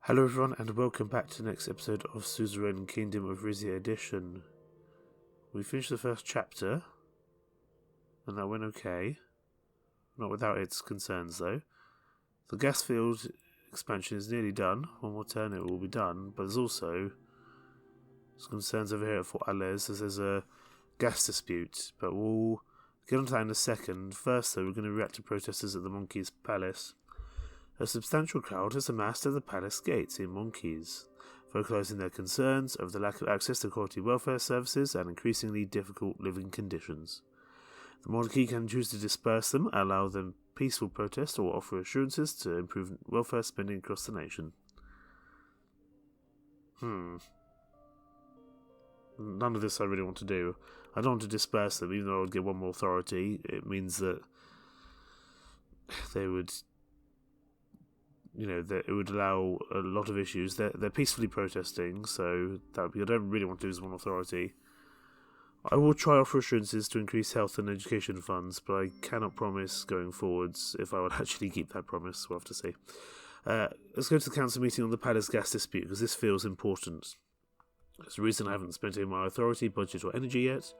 Hello everyone and welcome back to the next episode of Suzerain Kingdom of Rizia edition. We finished the first chapter and that went okay. Not without its concerns though. The gas field expansion is nearly done. One more turn it will be done, but there's also some concerns over here at Fort Alès as there's a gas dispute, but we'll get onto that in a second. First though, we're going to react to protesters at the Monkey's Palace. A substantial crowd has amassed at the palace gates in Monkeys, vocalising their concerns over the lack of access to quality welfare services and increasingly difficult living conditions. The monarchy can choose to disperse them, allow them peaceful protest, or offer assurances to improve welfare spending across the nation. None of this I really want to do. I don't want to disperse them, even though I would get one more authority. It means that they would... that it would allow a lot of issues. They're peacefully protesting, so that would be, I don't really want to lose one authority. I will try offer assurances to increase health and education funds, but I cannot promise going forwards if I would actually keep that promise. We'll have to see. Let's go to the council meeting on the palace gas dispute, because this feels important. There's a reason I haven't spent any of my authority, budget or energy yet,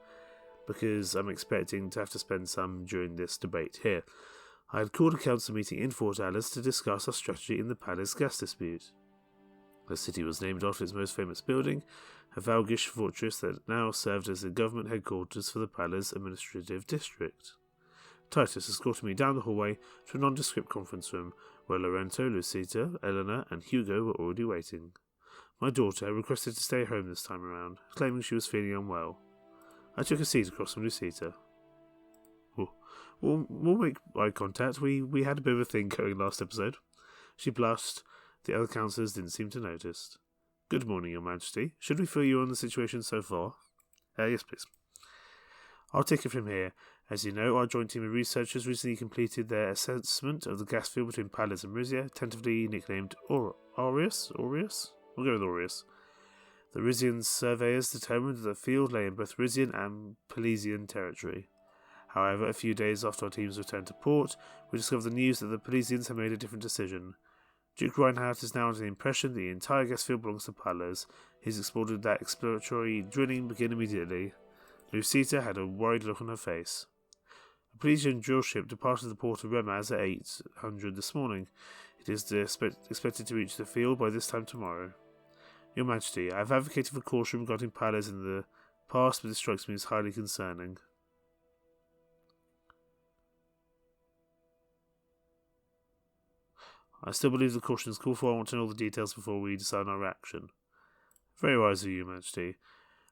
because I'm expecting to have to spend some during this debate here. I had called a council meeting in Fort Alès to discuss our strategy in the palace gas dispute. The city was named after its most famous building, a Valgish fortress that now served as the government headquarters for the palace administrative district. Titus escorted me down the hallway to a nondescript conference room where Lorenzo, Lucita, Eleanor and Hugo were already waiting. My daughter requested to stay home this time around, claiming she was feeling unwell. I took a seat across from Lucita. We'll make eye contact. We had a bit of a thing going last episode. She blushed. The other councillors didn't seem to notice. Good morning, Your Majesty. Should we fill you on the situation so far? Yes, please. I'll take it from here. As you know, our joint team of researchers recently completed their assessment of the gas field between Palais and Rizia, tentatively nicknamed Aureus? We'll go with Aureus. The Rizian surveyors determined that the field lay in both Rizian and Palesian territory. However, a few days after our teams returned to port, we discovered the news that the Palesians had made a different decision. Duke Reinhardt is now under the impression that the entire gas field belongs to Palais. He's exploded that exploratory drilling begin immediately. Lucita had a worried look on her face. A Palesian drill ship departed the port of Remaz at 800 this morning. It is expected to reach the field by this time tomorrow. Your Majesty, I have advocated for caution regarding Palais in the past, but this strikes me as highly concerning. I still believe the caution is called for. I want to know all the details before we decide on our action. Very wise of you, Majesty.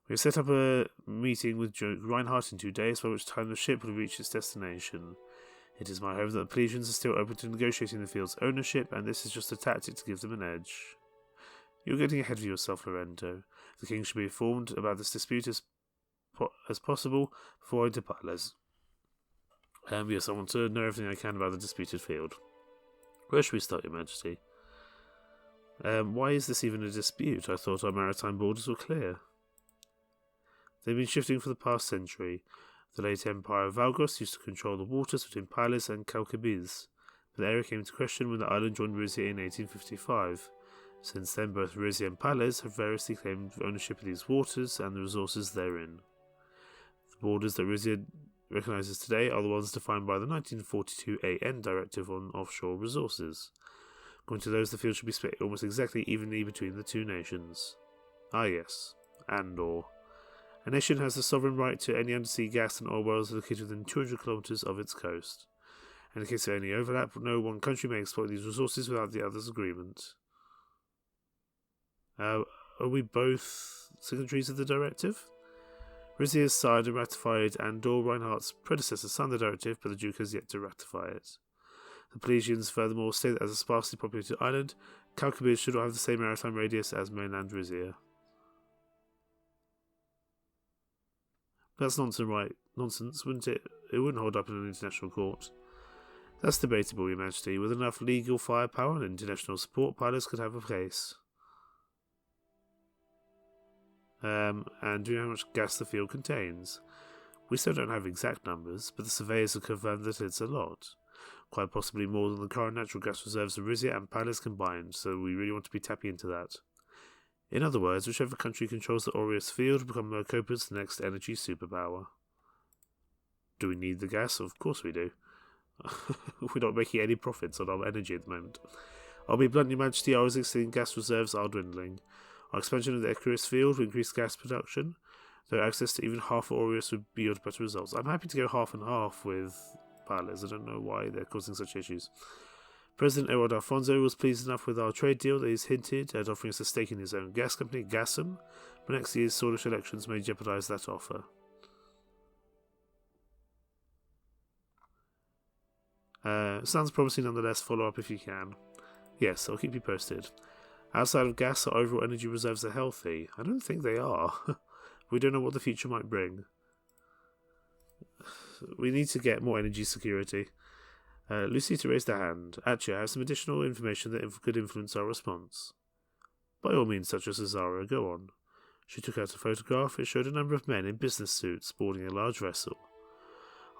We have set up a meeting with Duke Reinhardt in 2 days, by which time the ship will reach its destination. It is my hope that the Palesians are still open to negotiating the field's ownership, and this is just a tactic to give them an edge. You're getting ahead of yourself, Lorenzo. The king should be informed about this dispute as possible before I depart. Yes, I want to know everything I can about the disputed field. Where should we start, Your Majesty? Why is this even a dispute? I thought our maritime borders were clear. They've been shifting for the past century. The late Empire of Valgos used to control the waters between Palais and Calcabiz, but the area came into question when the island joined Rizia in 1855. Since then, both Rizia and Palais have variously claimed ownership of these waters and the resources therein. The borders that Rizia recognises today are the ones defined by the 1942 AN Directive on Offshore Resources. According to those, the field should be split almost exactly evenly between the two nations. Ah yes, and/or. A nation has the sovereign right to any undersea gas and oil wells located within 200 kilometres of its coast. In case of any overlap, no one country may exploit these resources without the other's agreement. Are we both signatories of the directive? Rizia signed and ratified Andor Reinhardt's predecessor signed the directive, but the Duke has yet to ratify it. The Palesians furthermore state that as a sparsely populated island, Calcabiz should not have the same maritime radius as mainland Rizia. That's nonsense, wouldn't it? It wouldn't hold up in an international court. That's debatable, Your Majesty. With enough legal firepower and international support, pilots could have a case. And do you know how much gas the field contains? We still don't have exact numbers, but the surveyors have confirmed that it's a lot. quite possibly more than the current natural gas reserves of Rizia and Palace combined, so we really want to be tapping into that. In other words, whichever country controls the Aureus field will become Mercopa's the next energy superpower. Do we need the gas? Of course we do. We're not making any profits on our energy at the moment. I'll be blunt, Your Majesty, our existing gas reserves are dwindling. Our expansion of the Icarus field will increase gas production, though access to even half of Aureus would yield better results. I'm happy to go half and half with Palace. I don't know why they're causing such issues. President Eduardo Alfonso was pleased enough with our trade deal that he's hinted at offering us a stake in his own gas company, Gasum, but next year's Swedish elections may jeopardise that offer. Sounds promising nonetheless. Follow up if you can. Yes, I'll keep you posted. Outside of gas, our overall energy reserves are healthy. I don't think they are. We don't know what the future might bring. We need to get more energy security. Lucita raised her hand. Actually, I have some additional information that could influence our response. By all means, such as Cesara, go on. She took out a photograph. It showed a number of men in business suits boarding a large vessel.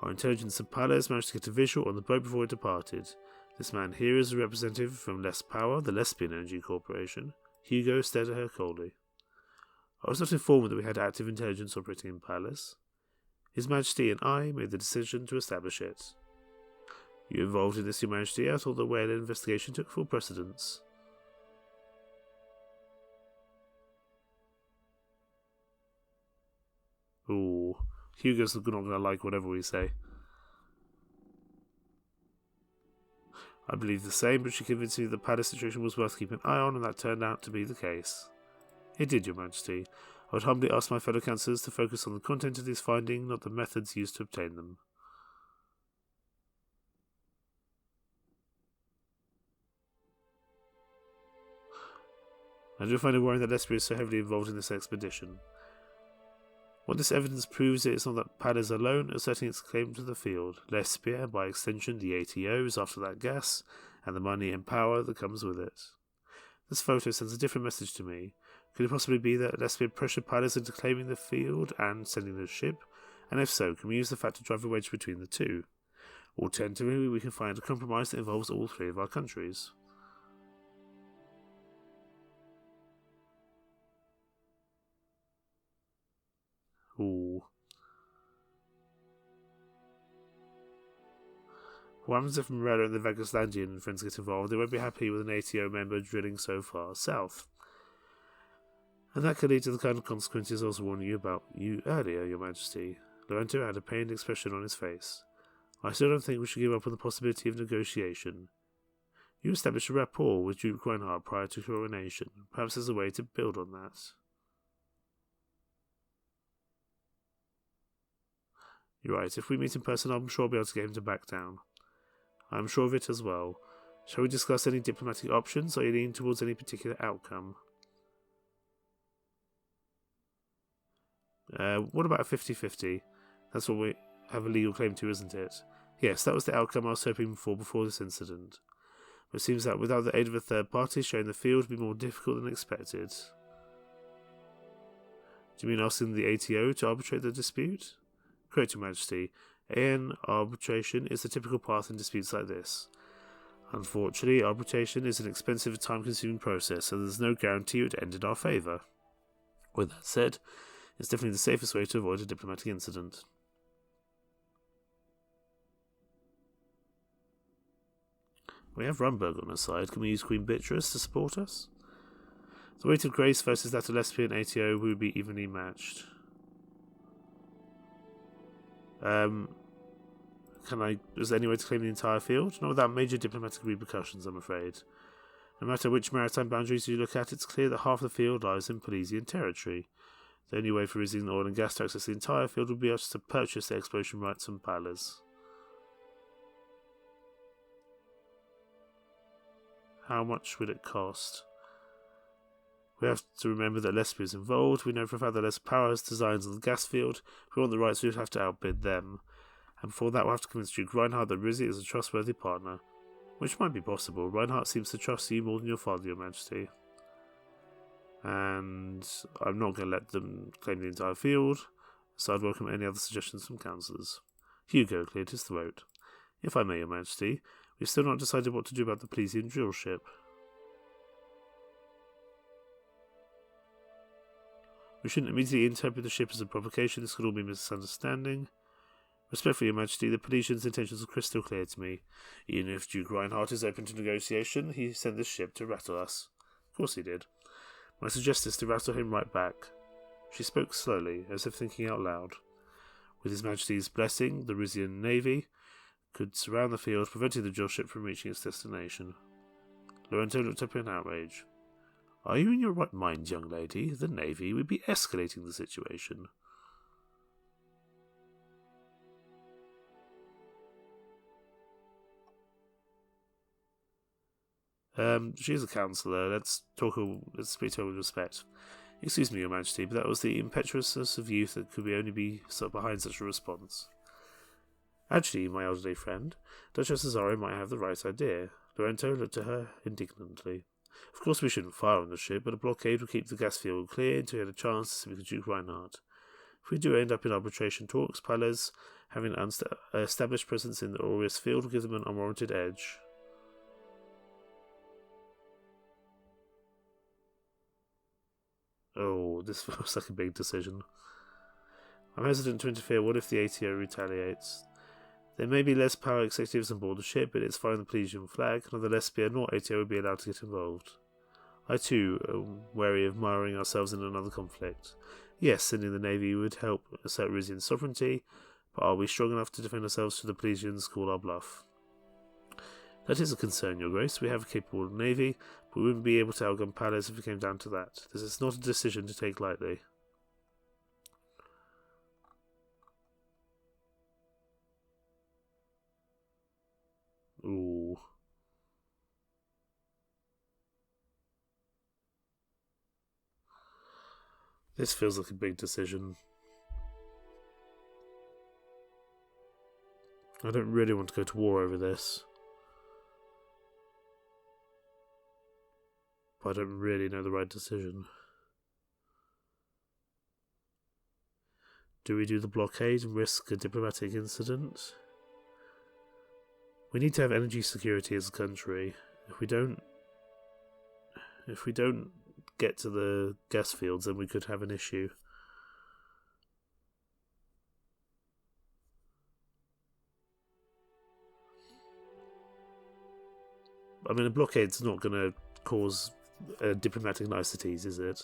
Our intelligence of Palace managed to get a visual on the boat before it departed. This man here is a representative from Lespia, the Lespian Energy Corporation. Hugo stared at her coldly. I was not informed that we had active intelligence operating in Palace. His Majesty and I made the decision to establish it. You involved in this, Your Majesty? I thought the whale investigation took full precedence. Ooh, Hugo's not going to like whatever we say. I believe the same, but she convinced me that the Palace situation was worth keeping an eye on, and that turned out to be the case. It did, Your Majesty. I would humbly ask my fellow councillors to focus on the content of this finding, not the methods used to obtain them. I do find it worrying that Lespia is so heavily involved in this expedition. What this evidence proves is not that Palace alone asserting its claim to the field. Lespia, by extension the ATOs after that gas, and the money and power that comes with it. This photo sends a different message to me. Could it possibly be that Lespia pressured Palace into claiming the field and sending the ship? And if so, can we use the fact to drive a wedge between the two? Alternatively, we can find a compromise that involves all three of our countries. Ooh. What happens if Morella and the Vegaslandian friends get involved? They won't be happy with an ATO member drilling so far south. And that could lead to the kind of consequences I was warning you about earlier, Your Majesty. Lorenzo had a pained expression on his face. I still don't think we should give up on the possibility of negotiation. You established a rapport with Duke Reinhardt prior to coronation. Perhaps there's a way to build on that. You're right, if we meet in person, I'm sure I'll be able to get him to back down. I'm sure of it as well. Shall we discuss any diplomatic options, or are you leaning towards any particular outcome? What about a 50-50? That's what we have a legal claim to, isn't it? Yes, that was the outcome I was hoping for before this incident. But it seems that without the aid of a third party, sharing the field would be more difficult than expected. Do you mean asking the ATO to arbitrate the dispute? Correct, Your Majesty. AN arbitration is the typical path in disputes like this. Unfortunately, arbitration is an expensive and time-consuming process, so there's no guarantee it would end in our favour. With that said, it's definitely the safest way to avoid a diplomatic incident. We have Rumberg on our side. Can we use Queen Beatrice to support us? The weight of grace versus that of Lespian ATO would be evenly matched. Is there any way to claim the entire field? Not without major diplomatic repercussions, I'm afraid. No matter which maritime boundaries you look at, it's clear that half the field lies in Polesian territory. The only way for Rizzian oil and gas to access the entire field would be us to purchase the exploration rights from Palace. How much would it cost? We have to remember that Lespia is involved. We know for a fact that Lespia has designs on the gas field. If we want the rights, we would have to outbid them. And before that, we'll have to convince Duke Reinhardt that Rizia is a trustworthy partner. Which might be possible. Reinhardt seems to trust you more than your father, Your Majesty. And I'm not going to let them claim the entire field, so I'd welcome any other suggestions from councillors. Hugo cleared his throat. If I may, Your Majesty, We've still not decided what to do about the Plesian drill ship. We shouldn't immediately interpret the ship as a provocation. This could all be misunderstanding. Respectfully, Your Majesty, the Plesian's intentions are crystal clear to me. Even if Duke Reinhardt is open to negotiation, he sent this ship to rattle us. Of course he did. My suggestion is to rattle him right back. She spoke slowly, as if thinking out loud. With His Majesty's blessing, the Rizian navy could surround the field, preventing the drill ship from reaching its destination. Lorenzo looked up in outrage. Are you in your right mind, young lady? The navy would be escalating the situation. She's a counsellor. Let's speak to her with respect. Excuse me, Your Majesty, but that was the impetuousness of youth that could only be sought behind such a response. Actually, my elderly friend, Duchess Suzerain might have the right idea. Lorenzo looked at her indignantly. Of course we shouldn't fire on the ship, but a blockade would keep the gas field clear until we had a chance to speak with Duke Reinhardt. If we do end up in arbitration talks, Palace, having an established presence in the Aureus field, will give them an unwarranted edge. Oh, this feels like a big decision. I'm hesitant to interfere. What if the ATO retaliates? There may be less power executives on board the ship, but it's flying the Plesian flag. Neither Lespia nor ATO would be allowed to get involved. I too am wary of miring ourselves in another conflict. Yes, sending the navy would help assert Rizian sovereignty, but are we strong enough to defend ourselves should the Plesians call our bluff? That is a concern, Your Grace. We have a capable navy, but we wouldn't be able to outgun Palace if it came down to that. This is not a decision to take lightly. Ooh. This feels like a big decision. I don't really want to go to war over this. But I don't really know the right decision. Do we do the blockade and risk a diplomatic incident? We need to have energy security as a country. If we don't get to the gas fields, then we could have an issue. I mean, a blockade's not going to cause diplomatic niceties, is it?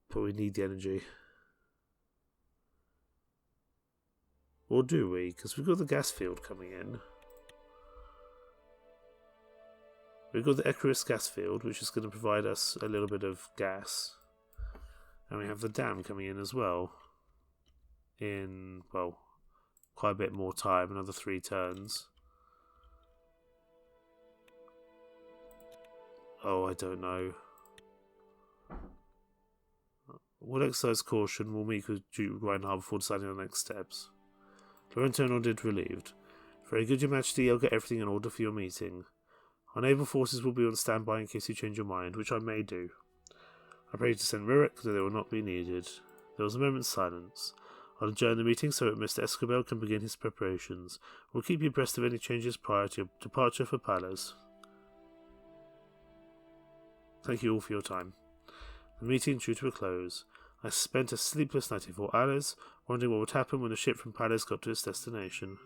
But we need the energy. Or do we? Because we've got the gas field coming in. We've got the Icarus gas field, which is going to provide us a little bit of gas. And we have the dam coming in as well. In, well, quite a bit more time, another 3 turns. Oh, I don't know. We'll exercise caution. We'll meet with Duke Reinhardt before deciding on the next steps. Lorenzo nodded, relieved. Very good, Your Majesty. I'll get everything in order for your meeting. Our naval forces will be on standby in case you change your mind, which I may do. I pray to send Rurik, though they will not be needed. There was a moment's silence. I'll adjourn the meeting so that Mr. Escobel can begin his preparations. We'll keep you abreast of any changes prior to your departure for Palace. Thank you all for your time. The meeting drew to a close. I spent a sleepless night in Fort Alice, wondering what would happen when the ship from Palace got to its destination.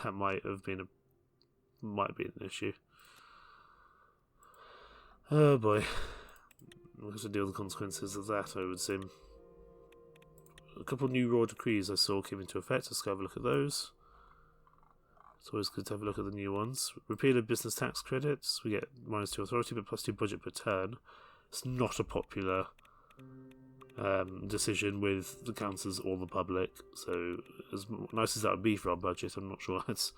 That might be an issue. Oh boy. We'll have to deal with the consequences of that, I would assume. A couple of new raw decrees I saw came into effect. Let's go have a look at those. It's always good to have a look at the new ones. Repeal of business tax credits. We get -2 authority, but +2 budget per turn. It's not a popular decision with the councils or the public. So, as nice as that would be for our budget, I'm not sure that's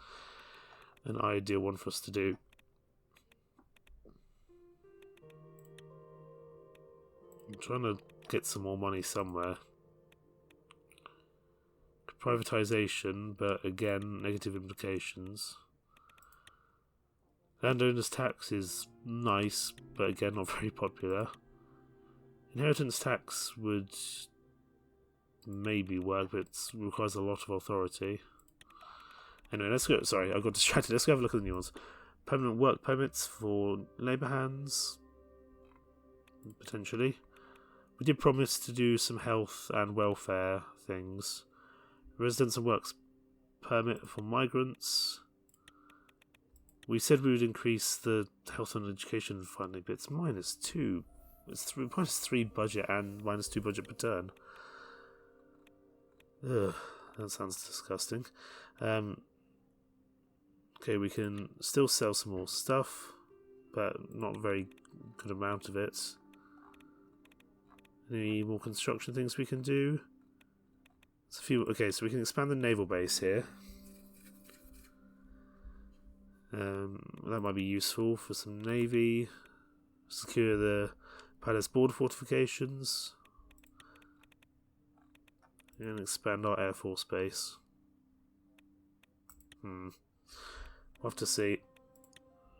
an ideal one for us to do. I'm trying to get some more money somewhere. Privatisation, but again, negative implications. Landowners' tax is nice, but again, not very popular. Inheritance tax would maybe work, but it requires a lot of authority. Anyway, let's go. Sorry, I got distracted. Let's go have a look at the new ones. Permanent work permits for labour hands, potentially. We did promise to do some health and welfare things. Residence and works permit for migrants. We said we would increase the health and education funding, but it's -2. It's -3 budget and -2 budget per turn. Ugh, that sounds disgusting. Okay, we can still sell some more stuff, but not a very good amount of it. Any more construction things we can do? There's a few. Okay, so we can expand the naval base here. That might be useful for some navy. Secure the palace border fortifications. And expand our air force base. We'll have to see.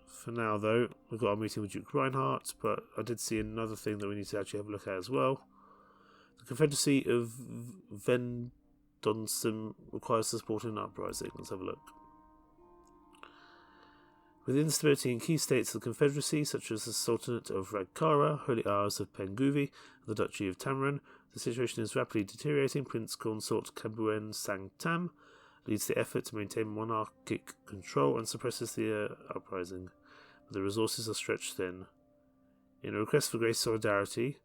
For now, though, we've got our meeting with Duke Reinhardt, but I did see another thing that we need to actually have a look at as well. The Confederacy of Vendonsum requires support in an uprising. Let's have a look. With instability in key states of the Confederacy, such as the Sultanate of Ragkara, Holy Isles of Penguvi, and the Duchy of Tamarin, the situation is rapidly deteriorating. Prince Consort Kabuen Sangtam leads the effort to maintain monarchic control and suppresses the uprising, but the resources are stretched thin. In a request for great solidarity,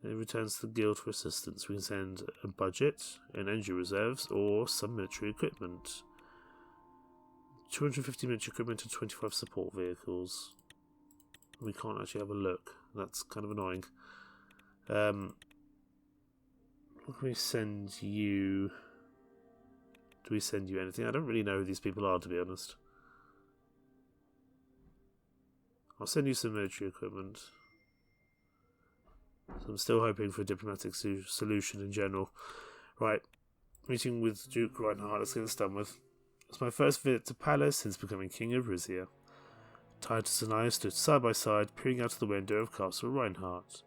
it returns to the Guild for assistance. We can send a budget, an energy reserves, or some military equipment. 250 military equipment and 25 support vehicles. We can't actually have a look. That's kind of annoying. What can we send you? Do we send you anything? I don't really know who these people are, to be honest. I'll send you some military equipment. So I'm still hoping for a diplomatic solution in general. Right. Meeting with Duke Reinhardt. Let's get this done with. It's my first visit to Palace since becoming King of Rizia. Titus and I stood side by side, peering out of the window of Castle Reinhardt.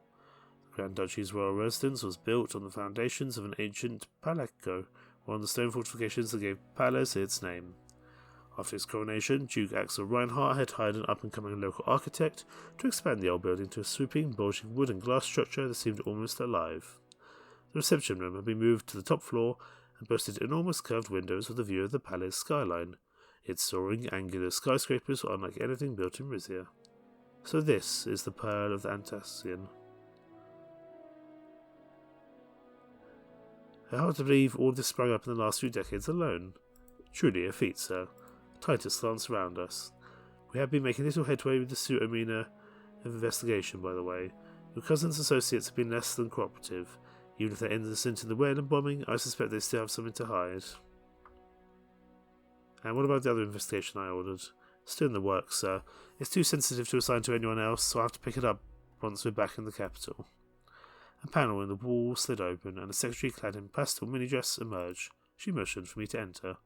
The Grand Duchy's royal residence was built on the foundations of an ancient palaco, one of the stone fortifications that gave Palace its name. After his coronation, Duke Axel Reinhardt had hired an up-and-coming local architect to expand the old building to a swooping, bulging wood and glass structure that seemed almost alive. The reception room had been moved to the top floor and boasted enormous curved windows with a view of the palace skyline. Its soaring, angular skyscrapers were unlike anything built in Rizia. So this is the Pearl of the Antassian. Hard to believe all this sprang up in the last few decades alone. Truly a feat, sir. Titus glanced around us. We have been making little headway with the Suzerain investigation, by the way. Your cousin's associates have been less than cooperative. Even if they're innocent in the Wayland bombing, I suspect they still have something to hide. And what about the other investigation I ordered? Still in the works, sir. It's too sensitive to assign to anyone else, so I'll have to pick it up once we're back in the capital. A panel in the wall slid open, and a secretary clad in pastel mini-dress emerged. She motioned for me to enter.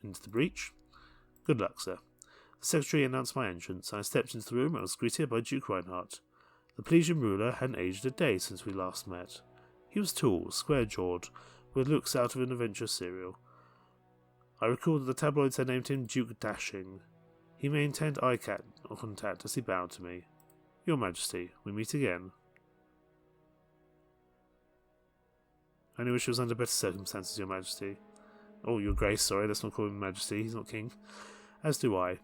Into the breach? Good luck, sir. The secretary announced my entrance, and I stepped into the room and was greeted by Duke Reinhardt. The Pelesian ruler hadn't aged a day since we last met. He was tall, square-jawed, with looks out of an adventure serial. I recalled that the tabloids had named him Duke Dashing. He maintained eye contact as he bowed to me. Your Majesty, we meet again. I only wish it was under better circumstances, Your Majesty. Oh, Your Grace, sorry, let's not call him Majesty, he's not King. As do I.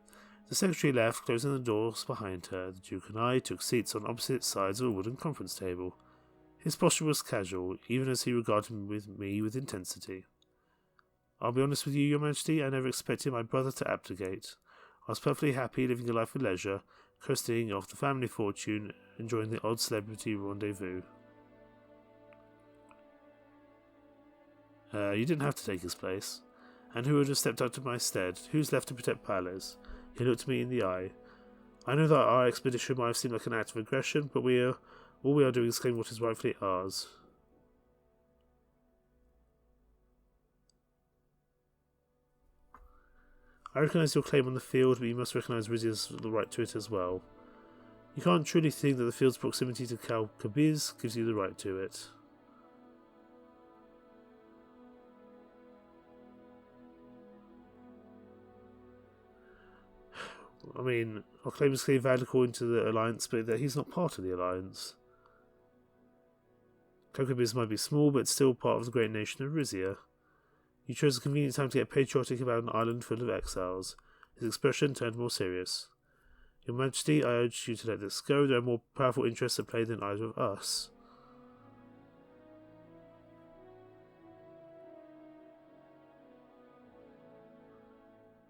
The secretary left, closing the doors behind her. The Duke and I took seats on opposite sides of a wooden conference table. His posture was casual, even as he regarded me with intensity. I'll be honest with you, Your Majesty, I never expected my brother to abdicate. I was perfectly happy living a life of leisure, coasting off the family fortune, enjoying the odd celebrity rendezvous. You didn't have to take his place. And who would have stepped up to my stead? Who's left to protect Palace? He looked me in the eye. I know that our expedition might have seemed like an act of aggression, but all we are doing is claiming what is rightfully ours. I recognise your claim on the field, but you must recognise Rizia's right to it as well. You can't truly think that the field's proximity to Cal Kabiz gives you the right to it. I mean, our claim is clearly valid according to the Alliance, but that he's not part of the Alliance. Kokobis might be small, but still part of the great nation of Rizia. You chose a convenient time to get patriotic about an island full of exiles. His expression turned more serious. Your Majesty, I urge you to let this go. There are more powerful interests at play than either of us.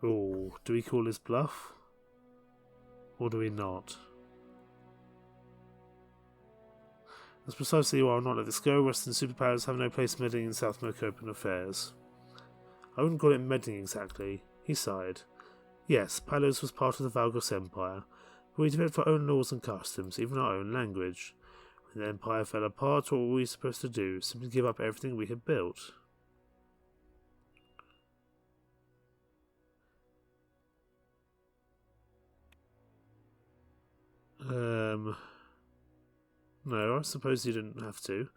Oh, do we call this bluff? Or do we not? That's precisely why I'll not let this go. Western superpowers have no place meddling in South Mokopan affairs. I wouldn't call it meddling exactly. He sighed. Yes, Palos was part of the Valgos Empire, but we developed our own laws and customs, even our own language. When the Empire fell apart, what were we supposed to do? Simply give up everything we had built? No, I suppose you didn't have to.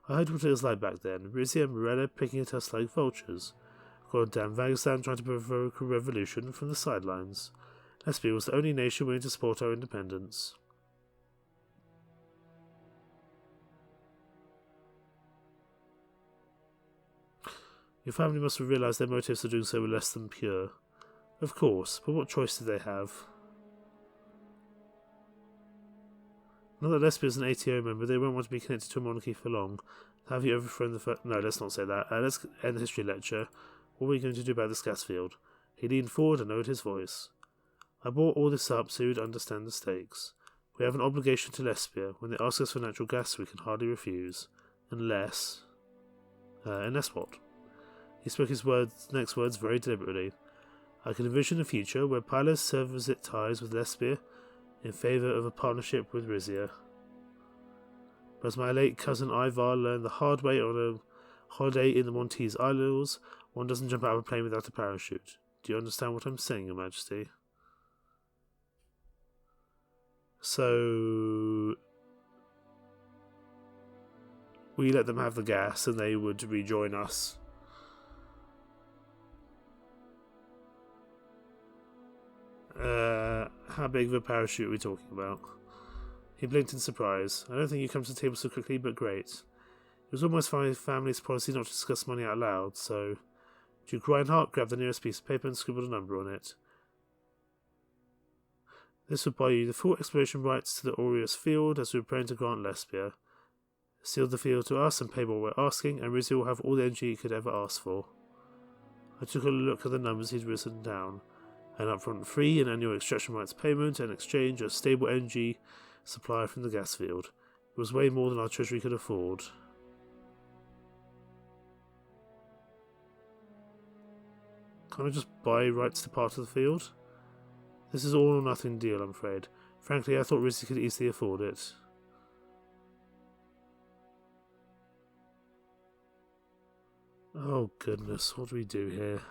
I heard what it was like back then. Rizia and Morella picking at us like vultures. Goddamn Vagistan trying to provoke a revolution from the sidelines. Lespia was the only nation willing to support our independence. Your family must have realised their motives for doing so were less than pure. Of course, but what choice did they have? Now that Lespia is an ATO member, they won't want to be connected to a monarchy for long. Have you overthrown the first... No, let's not say that. Let's end the history lecture. What are we going to do about this gas field? He leaned forward and lowered his voice. I brought all this up so you'd understand the stakes. We have an obligation to Lespia. When they ask us for natural gas, we can hardly refuse. Unless what? He spoke his next words very deliberately. I can envision a future where Pylos severs its ties with Lespia in favour of a partnership with Rizia. But as my late cousin Ivar learned the hard way on a holiday in the Montese Isles, one doesn't jump out of a plane without a parachute. Do you understand what I'm saying, Your Majesty? So... we let them have the gas and they would rejoin us. How big of a parachute are we talking about? He blinked in surprise. I don't think you come to the table so quickly, but great. It was almost my family's policy not to discuss money out loud, so... Duke Reinhardt grabbed the nearest piece of paper and scribbled a number on it. This would buy you the full exploration rights to the Aureus field as we were preparing to grant Lespia. Seal the field to us and pay what we're asking, and Rizia will have all the energy he could ever ask for. I took a look at the numbers he'd written down. An upfront fee, an annual extraction rights payment, and exchange a stable energy supply from the gas field. It was way more than our treasury could afford. Can't I just buy rights to part of the field? This is all or nothing deal, I'm afraid. Frankly, I thought Rizia could easily afford it. Oh goodness, what do we do here?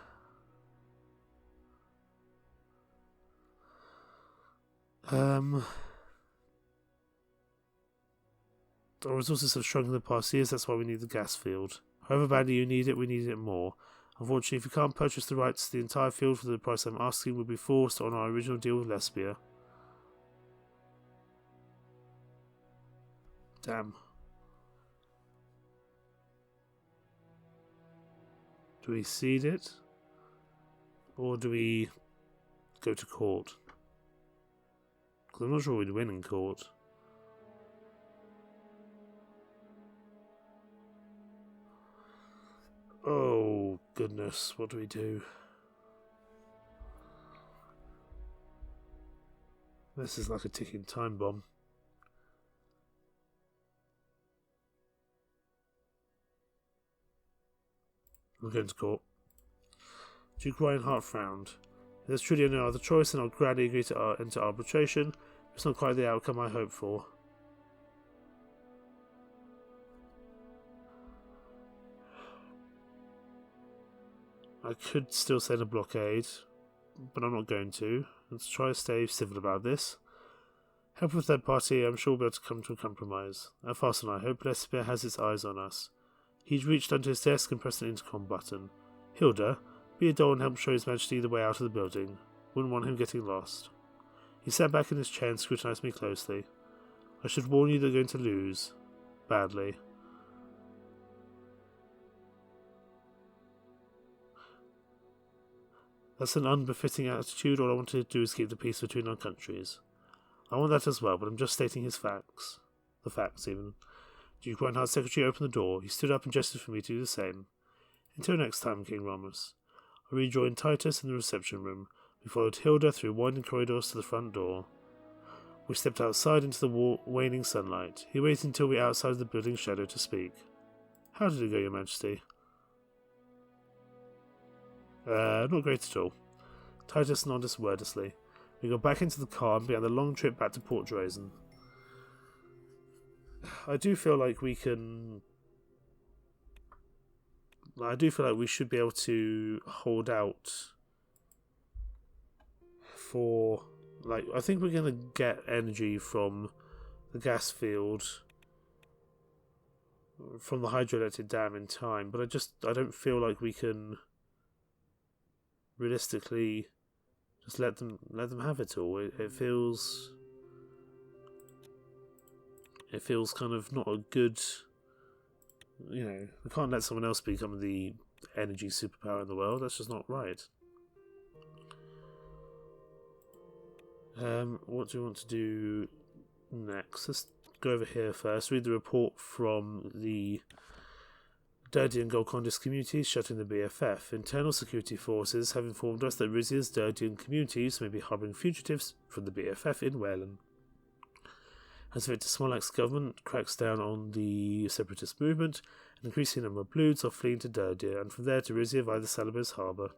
Our resources have shrunk in the past years, that's why we need the gas field. However badly you need it, we need it more. Unfortunately, if we can't purchase the rights to the entire field for the price I'm asking, we'll be forced on our original deal with Lespia. Damn. Do we cede it? Or do we go to court? Because I'm not sure we'd win in court. Oh, goodness, what do we do? This is like a ticking time bomb. We're going to court. Duke Reinhardt frowned. If there's truly no other choice, then I'll gladly agree to enter arbitration. It's not quite the outcome I hoped for. I could still send a blockade, but I'm not going to. Let's try to stay civil about this. Help with third party, I'm sure we'll be able to come to a compromise. How fast, and I hope Lespia has its eyes on us. He'd reached under his desk and pressed an intercom button. Hilda, be a doll and help show His Majesty the way out of the building. Wouldn't want him getting lost. He sat back in his chair and scrutinized me closely. I should warn you they're going to lose. Badly. That's an unbefitting attitude. All I want to do is keep the peace between our countries. I want that as well, but I'm just stating his facts. The facts, even. Duke Reinhardt's secretary opened the door. He stood up and gestured for me to do the same. Until next time, King Ramos. I rejoined Titus in the reception room. We followed Hilda through winding corridors to the front door. We stepped outside into the waning sunlight. He waited until we were outside the building's shadow to speak. How did it go, Your Majesty? Not great at all. Titus nodded wordlessly. We got back into the car and began the long trip back to Port Drazen. I do feel like we should be able to hold out for... I think we're going to get energy from the gas field, from the hydroelectric dam in time, but I don't feel like we can realistically just let them have it all. It feels kind of not a good, we can't let someone else become the energy superpower in the world. That's just not right. What do we want to do next? Let's go over here first. Read the report from the Dirty and Golcondas communities shutting the BFF. Internal security forces have informed us that Rizia's Dirty communities may be harbouring fugitives from the BFF in Wayland. As Victor Smolak's government cracks down on the separatist movement, an increasing number of Bloods are fleeing to Dirdia and from there to Rizia via the Salabas harbour.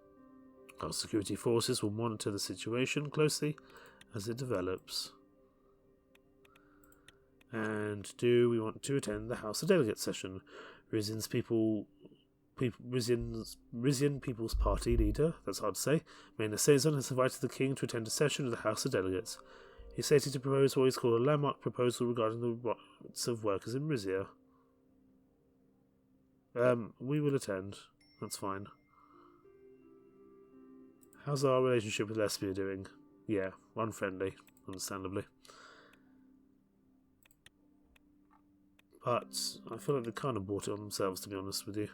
Our security forces will monitor the situation closely as it develops. And do we want to attend the House of Delegates session? Rizian People's Party leader, that's hard to say, Maynard Sazon, has invited the King to attend a session of the House of Delegates. He stated to propose what is called a landmark proposal regarding the rights of workers in Rizia. We will attend. That's fine. How's our relationship with Lespia doing? Yeah, unfriendly, understandably. But I feel like they kind of brought it on themselves, to be honest with you.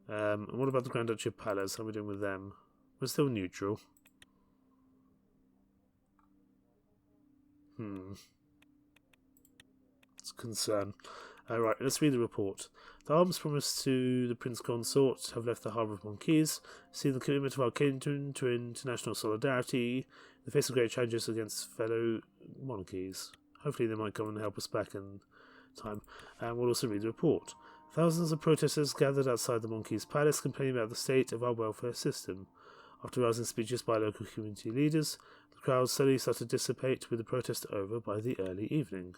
And what about the Grand Duchy of Palace? How are we doing with them? We're still neutral. It's a concern. Right, let's read the report. The arms promised to the Prince Consort have left the harbour of Monkeys, seeing the commitment of our kingdom to international solidarity in the face of great challenges against fellow monarchies. Hopefully they might come and help us back in time. And we'll also read the report. Thousands of protesters gathered outside the Monkeys' Palace complaining about the state of our welfare system. After rousing speeches by local community leaders, the crowd slowly started to dissipate, with the protest over by the early evening.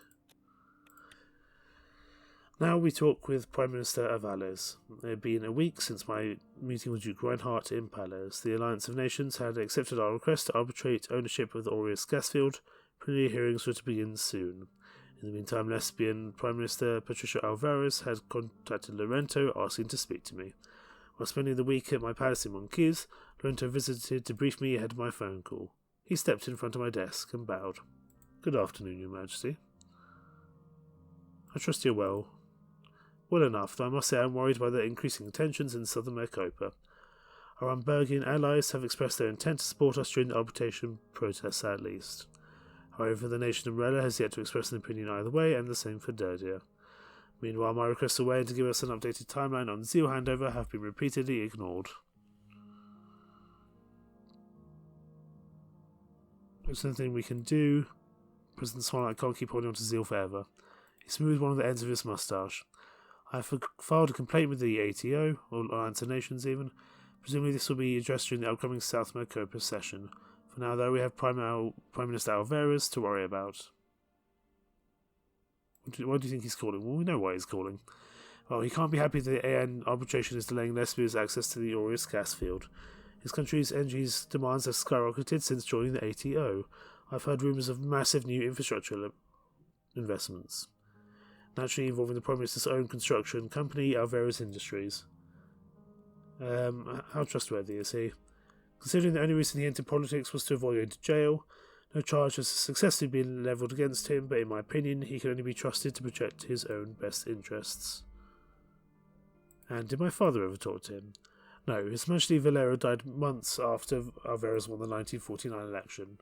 Now we talk with Prime Minister Avales. It had been a week since my meeting with Duke Reinhardt in Palace. The Alliance of Nations had accepted our request to arbitrate ownership of the Aureus gas field. Preliminary hearings were to begin soon. In the meantime, Lesbian Prime Minister Patricia Alvarez had contacted Lorento asking to speak to me. While spending the week at my palace in Monkeys, Lorento visited to brief me ahead of my phone call. He stepped in front of my desk and bowed. Good afternoon, Your Majesty. I trust you're well. Well enough, though I must say I'm worried by the increasing tensions in southern Maricopa. Our Ambergian allies have expressed their intent to support us during the arbitration protests at least. However, the nation umbrella has yet to express an opinion either way, and the same for Dirdia. Meanwhile, my requests away to give us an updated timeline on Zeal handover have been repeatedly ignored. There's nothing we can do. President Swanlight can't keep holding on to Zeal forever. He smoothed one of the ends of his moustache. I have filed a complaint with the ATO, or Alliance of Nations even. Presumably this will be addressed during the upcoming South Maricopa session. For now, though, we have Prime Minister Alvarez to worry about. Why do you think he's calling? Well, we know why he's calling. Well, he can't be happy that the AN arbitration is delaying Lespia's access to the Aureus gas field. His country's energy demands have skyrocketed since joining the ATO. I've heard rumours of massive new infrastructure investments, naturally involving the Prime Minister's own construction company, Alvarez Industries. How trustworthy is he? Considering the only reason he entered politics was to avoid going to jail, no charge has successfully been levelled against him, but in my opinion, he can only be trusted to protect his own best interests. And did my father ever talk to him? No, His Majesty Valero died months after Alvarez won the 1949 election.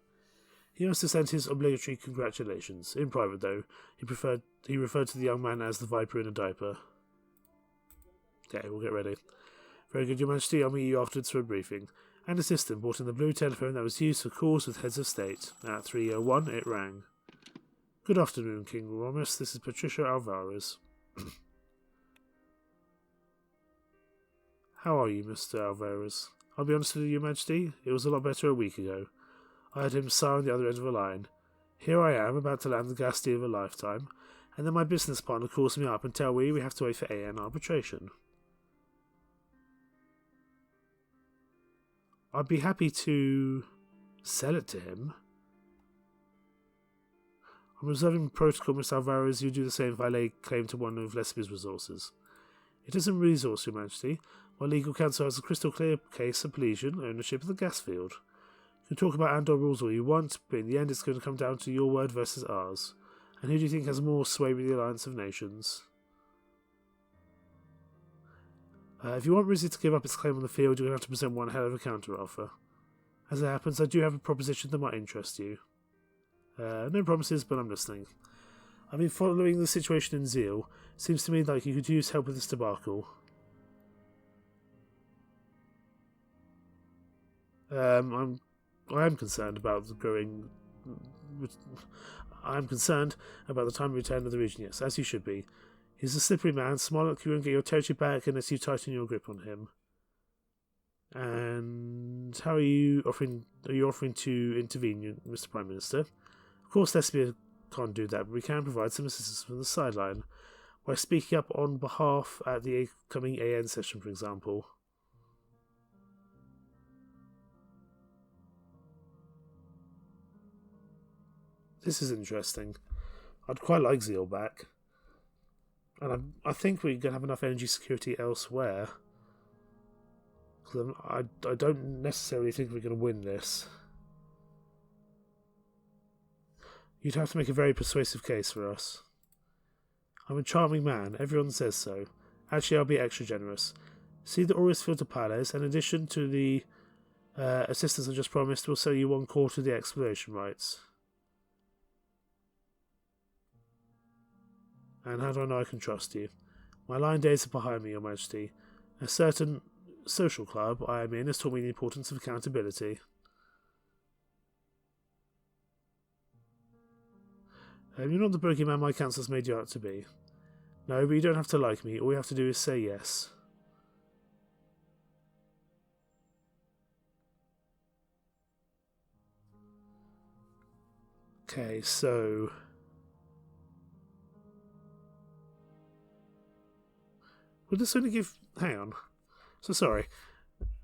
He must have sent his obligatory congratulations. In private, though, he referred to the young man as the Viper in a diaper. Okay, we'll get ready. Very good, Your Majesty. I'll meet you afterwards for a briefing. An assistant brought in the blue telephone that was used for calls with heads of state. At 3:01, it rang. Good afternoon, King Romus. This is Patricia Alvarez. How are you, Mr. Alvarez? I'll be honest with you, Your Majesty, it was a lot better a week ago. I had him sigh on the other end of a line. Here I am, about to land the gas deal of a lifetime, and then my business partner calls me up and tells me we have to wait for AN arbitration. I'd be happy to sell it to him. I'm observing protocol, Miss Alvarez. You do the same if I lay claim to one of Lespia's resources. It isn't resource, Your Majesty. My legal counsel has a crystal clear case of Pelesian ownership of the gas field. You can talk about Andor rules all you want, but in the end it's going to come down to your word versus ours. And who do you think has more sway with the Alliance of Nations? If you want Rizia to give up its claim on the field, you're going to have to present one hell of a counter-offer. As it happens, I do have a proposition that might interest you. No promises, but I'm listening. I've been following the situation in Zeal. Seems to me like you could use help with this debacle. I am concerned about the growing... I am concerned about the time return of the region, yes, as you should be. He's a slippery man, smart like you won't get your territory back unless you tighten your grip on him. And how are you offering to intervene, Mr. Prime Minister? Of course, Lespia can't do that, but we can provide some assistance from the sideline by speaking up on behalf at the coming AN session, for example. This is interesting. I'd quite like Zeal back. And I think we're going to have enough energy security elsewhere. I don't necessarily think we're going to win this. You'd have to make a very persuasive case for us. I'm a charming man, everyone says so. Actually, I'll be extra generous. See the Aureus Filter Palace, in addition to the assistance I just promised, we'll sell you 1/4 of the exploration rights. And how do I know I can trust you? My line days are behind me, Your Majesty. A certain social club I am in has taught me the importance of accountability. You're not the bogeyman my council's made you out to be. No, but you don't have to like me. All you have to do is say yes. Okay, so... Would this only give... Hang on. So sorry.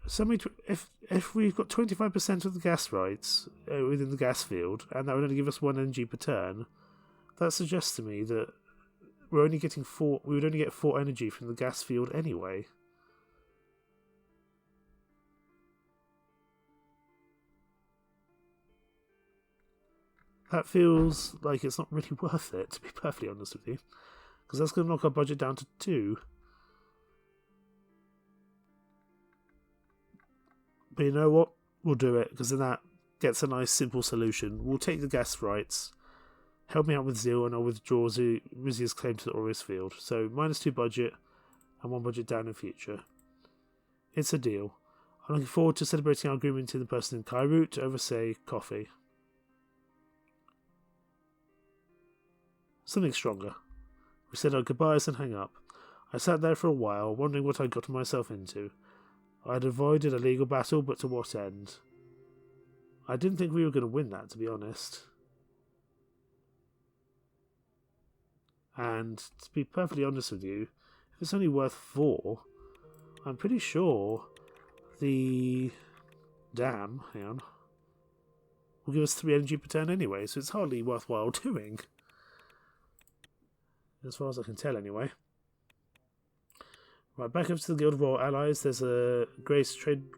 If we've got 25% of the gas rights within the gas field, and that would only give us 1 energy per turn, that suggests to me that we would only get 4 energy from the gas field anyway. That feels like it's not really worth it, to be perfectly honest with you. Because that's going to knock our budget down to 2. But you know what? We'll do it, because then that gets a nice simple solution. We'll take the gas rights, help me out with Zeal, and I'll withdraw Rizia's claim to the Aureus field. So -2 budget, and 1 budget down in future. It's a deal. I'm looking forward to celebrating our agreement in person in Kairut over, say, coffee. Something stronger. We said our goodbyes and hang up. I sat there for a while, wondering what I'd gotten myself into. I had avoided a legal battle, but to what end? I didn't think we were going to win that, to be honest. And to be perfectly honest with you, if it's only worth 4, I'm pretty sure the dam, hang on, will give us 3 energy per turn anyway, so it's hardly worthwhile doing. As far as I can tell, anyway. Right, back up to the Guild of Royal Allies. There's a Grace trade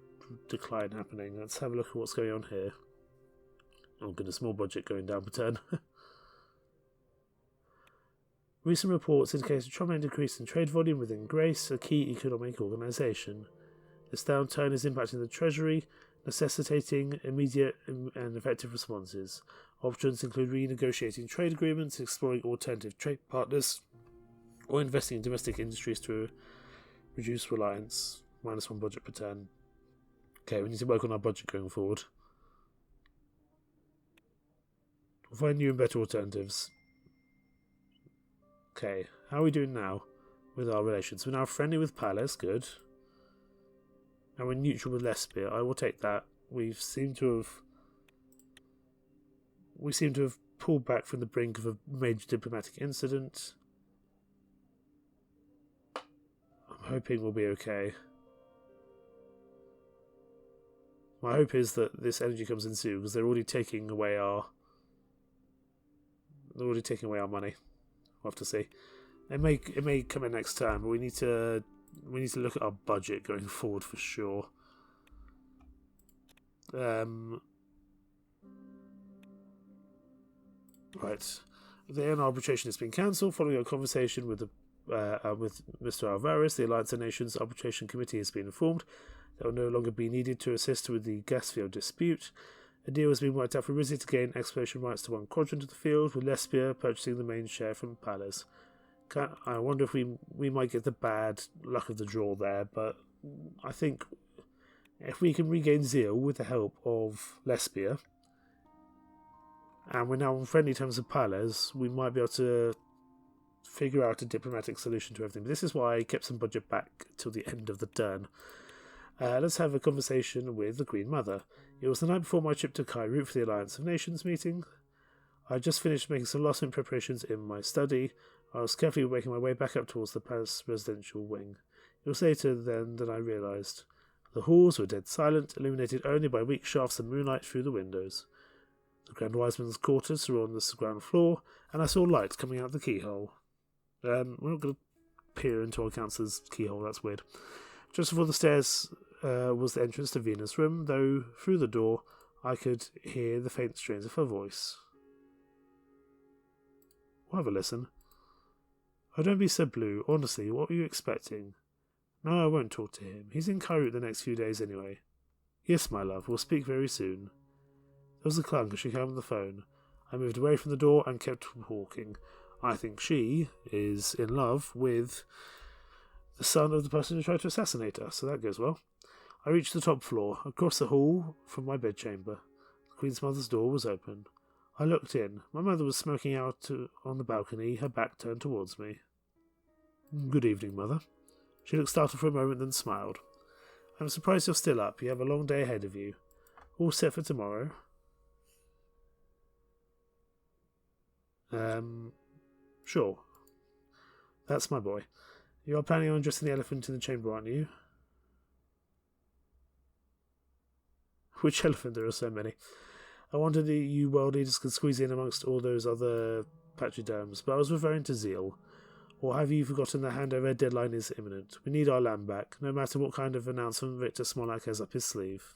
decline happening. Let's have a look at what's going on here. Oh goodness, more budget going down per turn. Recent reports indicate a troubling decrease in trade volume within Grace, a key economic organisation. This downturn is impacting the Treasury, necessitating immediate and effective responses. Options include renegotiating trade agreements, exploring alternative trade partners, or investing in domestic industries to reduce reliance. -1 budget per turn. Okay, we need to work on our budget going forward. We'll find new and better alternatives. Okay, how are we doing now with our relations? We're now friendly with Palace, good. And we're neutral with Lespia. I will take that. We seem to have pulled back from the brink of a major diplomatic incident. I'm hoping we'll be okay. My hope is that this energy comes in soon, because they're already taking away our money. We'll have to see. It may come in next time, but we need to look at our budget going forward for sure. Right. The AN arbitration has been cancelled following a conversation with Mr. Alvarez. The Alliance of Nations Arbitration Committee has been informed that will no longer be needed to assist with the gas field dispute. A deal has been worked out for Rizia to gain exploration rights to one quadrant of the field, with Lespia purchasing the main share from Palace. I wonder if we might get the bad luck of the draw there, but I think if we can regain Zeal with the help of Lespia, and we're now on friendly terms with Palace, we might be able to figure out a diplomatic solution to everything. But this is why I kept some budget back till the end of the turn. Let's have a conversation with the Queen Mother. It was the night before my trip to Cairo for the Alliance of Nations meeting. I had just finished making some last-minute preparations in my study. I was carefully making my way back up towards the palace residential wing. It was later then that I realised. The halls were dead silent, illuminated only by weak shafts of moonlight through the windows. The Grand Wiseman's quarters were on the ground floor, and I saw light coming out the keyhole. We're not going to peer into our counsellor's keyhole, that's weird. Just before the stairs was the entrance to Venus' room, though through the door I could hear the faint strains of her voice. We'll have a listen. Oh, don't be so blue. Honestly, what were you expecting? No, I won't talk to him. He's in Cairo the next few days anyway. Yes, my love, we'll speak very soon. There was a clunk as she came on the phone. I moved away from the door and kept walking. I think she is in love with the son of the person who tried to assassinate her, so that goes well. I reached the top floor, across the hall from my bedchamber. The Queen's mother's door was open. I looked in. My mother was smoking out on the balcony, her back turned towards me. Good evening, Mother. She looked startled for a moment, then smiled. I'm surprised you're still up. You have a long day ahead of you. All set for tomorrow? Sure. That's my boy. You are planning on dressing the elephant in the chamber, aren't you? Which elephant? There are so many. I wondered if you world leaders could squeeze in amongst all those other pachyderms, but I was referring to Zeal. Or have you forgotten the handover deadline is imminent? We need our land back, no matter what kind of announcement Victor Smolak has up his sleeve.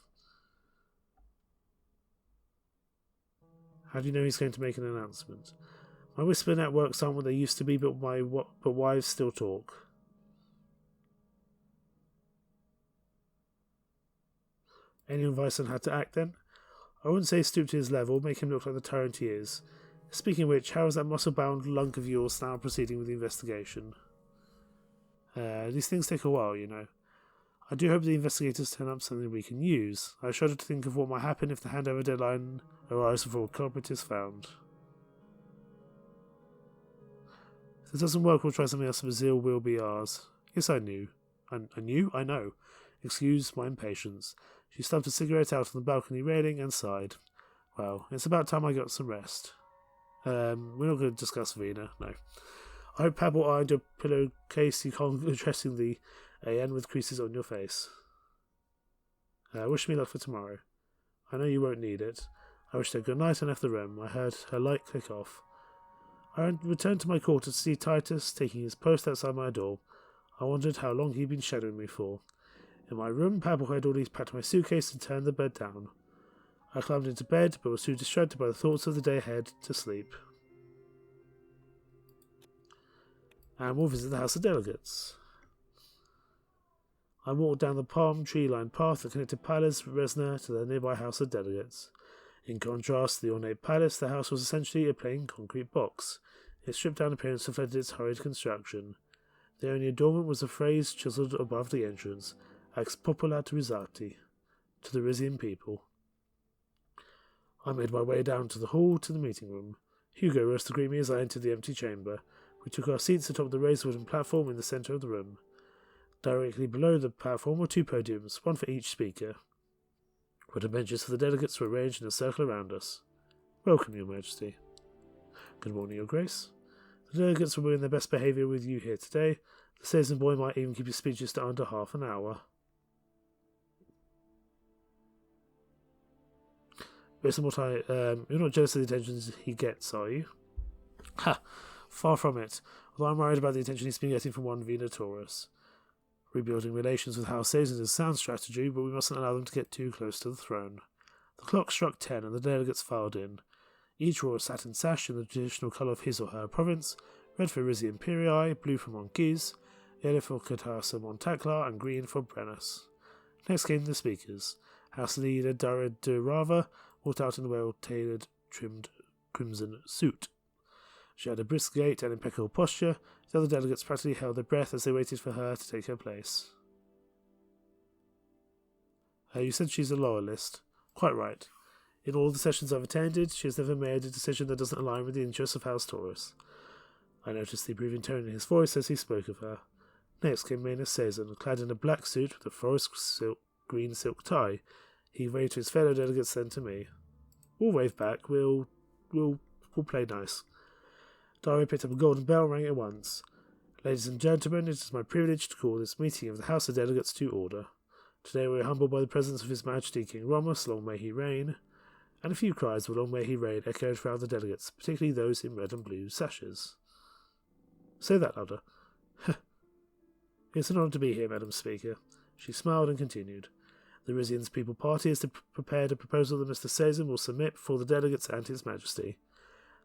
How do you know he's going to make an announcement? My whisper networks aren't what they used to be, but wives still talk. Any advice on how to act, then? I wouldn't say stoop to his level, make him look like the tyrant he is. Speaking of which, how is that muscle-bound lunk of yours now proceeding with the investigation? These things take a while, you know. I do hope the investigators turn up something we can use. I shudder to think of what might happen if the handover deadline arrives before a culprit is found. If it doesn't work, we'll try something else, but Zeal will be ours. Yes, I knew. I knew? I know. Excuse my impatience. She stubbed a cigarette out on the balcony railing and sighed. Well, it's about time I got some rest. We're not going to discuss Vina, no. I hope Pabble ironed your pillowcase you can't addressing the AN with creases on your face. Wish me luck for tomorrow. I know you won't need it. I wished her good night and left the room. I heard her light click off. I returned to my quarters to see Titus taking his post outside my door. I wondered how long he'd been shadowing me for. In my room, Purple hurriedly packed my suitcase and turned the bed down. I climbed into bed, but was too distracted by the thoughts of the day ahead to sleep. And we'll visit the House of Delegates. I walked down the palm tree-lined path that connected Palace Resna to the nearby House of Delegates. In contrast to the ornate palace, the house was essentially a plain concrete box. Its stripped-down appearance reflected its hurried construction. The only adornment was a phrase chiselled above the entrance, Ex Populat Risati, to the Rizian people. I made my way down to the hall to the meeting room. Hugo rose to greet me as I entered the empty chamber. We took our seats atop the raised wooden platform in the centre of the room. Directly below the platform were two podiums, one for each speaker. Wooden benches for the delegates were arranged in a circle around us. Welcome, Your Majesty. Good morning, Your Grace. The delegates will be in their best behaviour with you here today. The Suzerain boy might even keep his speeches to under half an hour. Based on what you're not jealous of the attentions he gets, are you? Ha! Far from it, although I'm worried about the attention he's been getting from one Venatorus. Rebuilding relations with House Suzerain is a sound strategy, but we mustn't allow them to get too close to the throne. The clock struck 10 and the delegates filed in. Each wore a satin sash in the traditional colour of his or her province, red for Rizia Imperii, blue for Monquise, yellow for Catasa Montaclar, and green for Brennus. Next came the speakers. House leader Dara de Rava walked out in a well-tailored, trimmed crimson suit. She had a brisk gait and impeccable posture. The other delegates practically held their breath as they waited for her to take her place. You said she's a loyalist. Quite right. In all the sessions I've attended, she has never made a decision that doesn't align with the interests of House Taurus. I noticed the approving tone in his voice as he spoke of her. Next came Manus Suzerain, clad in a black suit with a forest green silk tie. He waved to his fellow delegates, then to me. We'll wave back. We'll play nice. Dario picked up a golden bell and rang at once. Ladies and gentlemen, it is my privilege to call this meeting of the House of Delegates to order. Today we are humbled by the presence of His Majesty King Romus, long may he reign, and a few cries of long may he reign echoed throughout the delegates, particularly those in red and blue sashes. Say that louder. It's an honour to be here, Madam Speaker. She smiled and continued. The Rizian's People Party has prepared a proposal that Mr. Suzerain will submit before the delegates and His Majesty.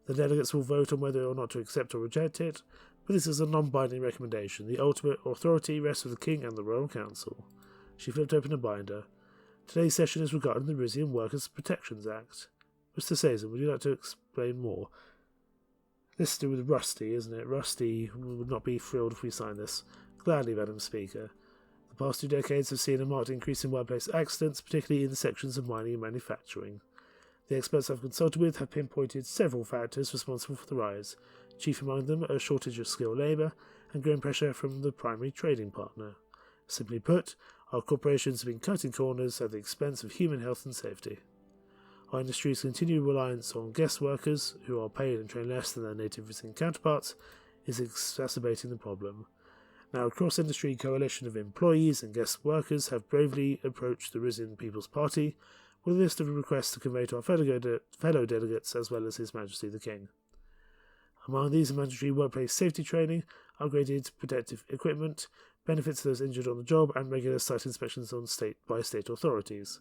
The delegates will vote on whether or not to accept or reject it, but this is a non-binding recommendation. The ultimate authority rests with the King and the Royal Council. She flipped open a binder. Today's session is regarding the Rizian Workers' Protections Act. Mr. Suzerain, would you like to explain more? This is to do with Rusty, isn't it? Rusty would not be thrilled if we sign this. Gladly, Madam Speaker. The past 2 decades have seen a marked increase in workplace accidents, particularly in the sections of mining and manufacturing. The experts I've consulted with have pinpointed several factors responsible for the rise, chief among them a shortage of skilled labour and growing pressure from the primary trading partner. Simply put, our corporations have been cutting corners at the expense of human health and safety. Our industry's continued reliance on guest workers, who are paid and trained less than their native Rizian counterparts, is exacerbating the problem. Now, a cross-industry coalition of employees and guest workers have bravely approached the Rizian People's Party with a list of requests to convey to our fellow delegates as well as His Majesty the King. Among these are mandatory workplace safety training, upgraded protective equipment, benefits to those injured on the job, and regular site inspections by state authorities,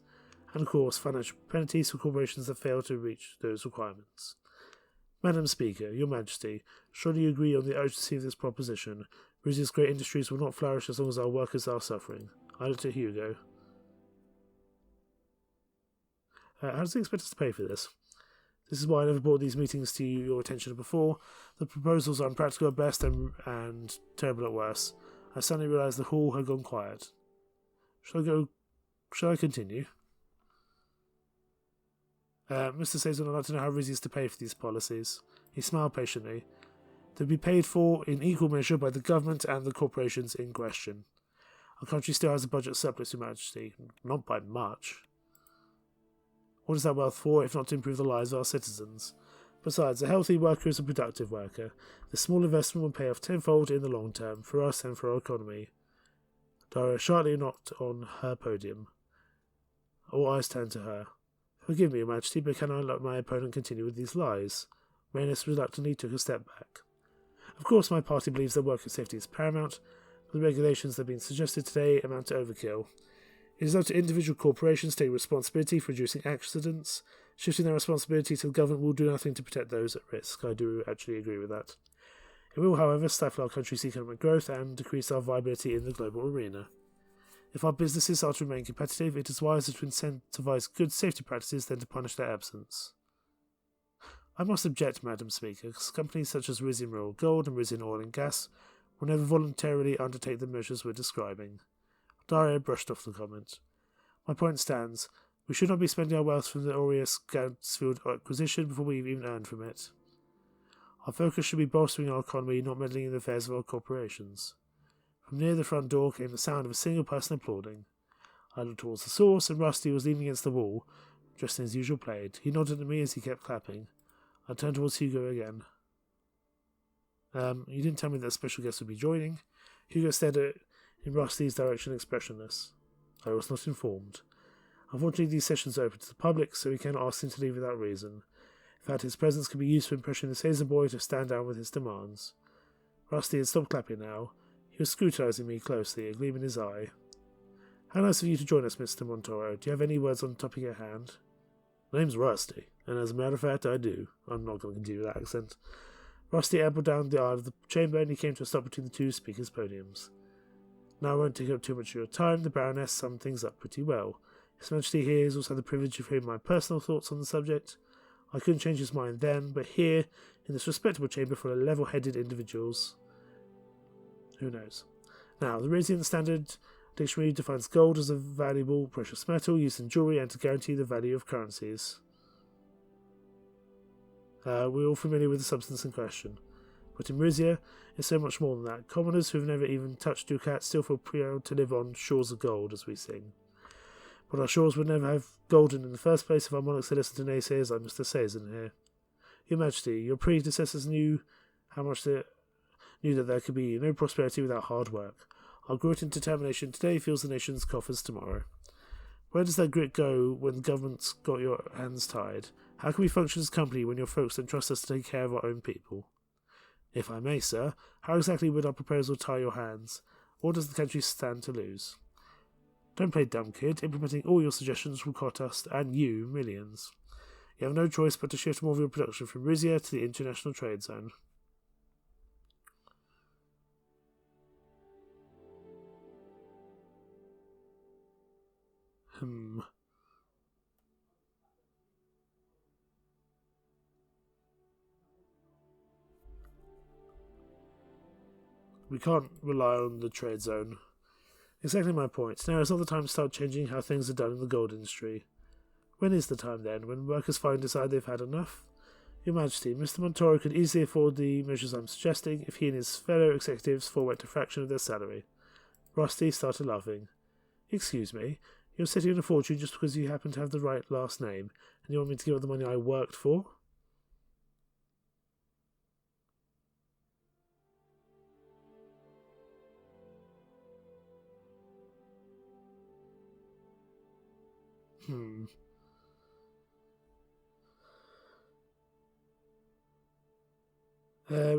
and of course financial penalties for corporations that fail to reach those requirements. Madam Speaker, Your Majesty, surely you agree on the urgency of this proposition. Rizia's great industries will not flourish as long as our workers are suffering. I looked at Hugo. How does he expect us to pay for this? This is why I never brought these meetings to your attention before. The proposals are impractical at best and terrible at worst. I suddenly realised the hall had gone quiet. Shall I continue? Mr. Suzerain, I'd like to know how Rizia is to pay for these policies. He smiled patiently. They'll be paid for in equal measure by the government and the corporations in question. Our country still has a budget surplus, Your Majesty. Not by much. What is that wealth for, if not to improve the lives of our citizens? Besides, a healthy worker is a productive worker. The small investment will pay off tenfold in the long term, for us and for our economy. Daria sharply knocked on her podium. All eyes turned to her. Forgive me, Your Majesty, but can I let my opponent continue with these lies? Manus reluctantly took a step back. Of course, my party believes that worker safety is paramount, but the regulations that have been suggested today amount to overkill. It is up to individual corporations to take responsibility for reducing accidents. Shifting their responsibility to the government will do nothing to protect those at risk. I do actually agree with that. It will, however, stifle our country's economic growth and decrease our viability in the global arena. If our businesses are to remain competitive, it is wiser to incentivize good safety practices than to punish their absence. I must object, Madam Speaker, because companies such as Rizia Mineral Gold and Rizia Oil and Gas will never voluntarily undertake the measures we're describing. Daria brushed off the comment. My point stands. We should not be spending our wealth from the Aureus Gansfield acquisition before we've even earned from it. Our focus should be bolstering our economy, not meddling in the affairs of our corporations. From near the front door came the sound of a single person applauding. I looked towards the source, and Rusty was leaning against the wall, dressed in his usual plaid. He nodded at me as he kept clapping. I turned towards Hugo again. You didn't tell me that a special guest would be joining. Hugo stared in Rusty's direction, expressionless. I was not informed. Unfortunately, these sessions are open to the public, so we cannot ask him to leave without reason. In fact, his presence could be used for impressioning the Suzerain boy to stand down with his demands. Rusty had stopped clapping now. He was scrutinizing me closely, a gleam in his eye. How nice of you to join us, Mr. Montoro. Do you have any words on the topic at hand? My name's Rusty, and as a matter of fact, I do. I'm not going to continue that accent. Rusty ambled down the aisle of the chamber, and he came to a stop between the two speakers' podiums. Now I won't take up too much of your time. The Baroness summed things up pretty well. His Majesty here has also had the privilege of hearing my personal thoughts on the subject. I couldn't change his mind then, but here, in this respectable chamber full of level-headed individuals, who knows? Now, the Rizia Standard Dictionary defines gold as a valuable precious metal used in jewellery and to guarantee the value of currencies. We're all familiar with the substance in question. But in Rizia, it's so much more than that. Commoners who have never even touched ducats still feel proud to live on shores of gold, as we sing. But our shores would never have golden in the first place if our monarchs had listened to naysayers like Mr. Suzerain here. Your Majesty, your predecessors knew that there could be no prosperity without hard work. Our grit and determination today fills the nation's coffers tomorrow. Where does that grit go when the government's got your hands tied? How can we function as a company when your folks don't trust us to take care of our own people? If I may, sir, how exactly would our proposal tie your hands? Or does the country stand to lose? Don't play dumb, kid. Implementing all your suggestions will cost us, and you, millions. You have no choice but to shift more of your production from Rizia to the international trade zone. We can't rely on the trade zone. Exactly my point. Now is not the time to start changing how things are done in the gold industry. When is the time then? When workers finally decide they've had enough? Your Majesty, Mr. Montoro could easily afford the measures I'm suggesting if he and his fellow executives forwent a fraction of their salary. Rusty started laughing. Excuse me, you're sitting on a fortune just because you happen to have the right last name, and you want me to give up the money I worked for?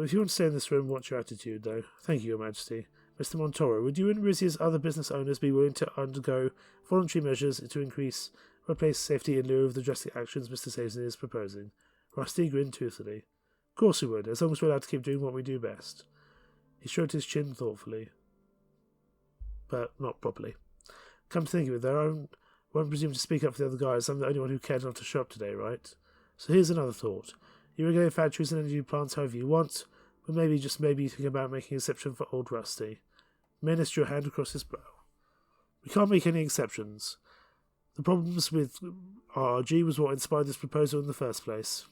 If you want to stay in this room, what's your attitude, though? Thank you, Your Majesty. Mr. Montoro, would you and Rizia's other business owners be willing to undergo voluntary measures to increase workplace safety in lieu of the drastic actions Mr. Suzerain is proposing? Rusty grinned toothily. Of course we would, as long as we're allowed to keep doing what we do best. He stroked his chin thoughtfully. But not properly. Come to think of it, though, I won't presume to speak up for the other guys. I'm the only one who cared not to show up today, right? So here's another thought. You regulate factories and energy plants however you want, but maybe, just maybe, you think about making an exception for old Rusty. Menace drew a hand across his brow. We can't make any exceptions. The problems with RRG was what inspired this proposal in the first place.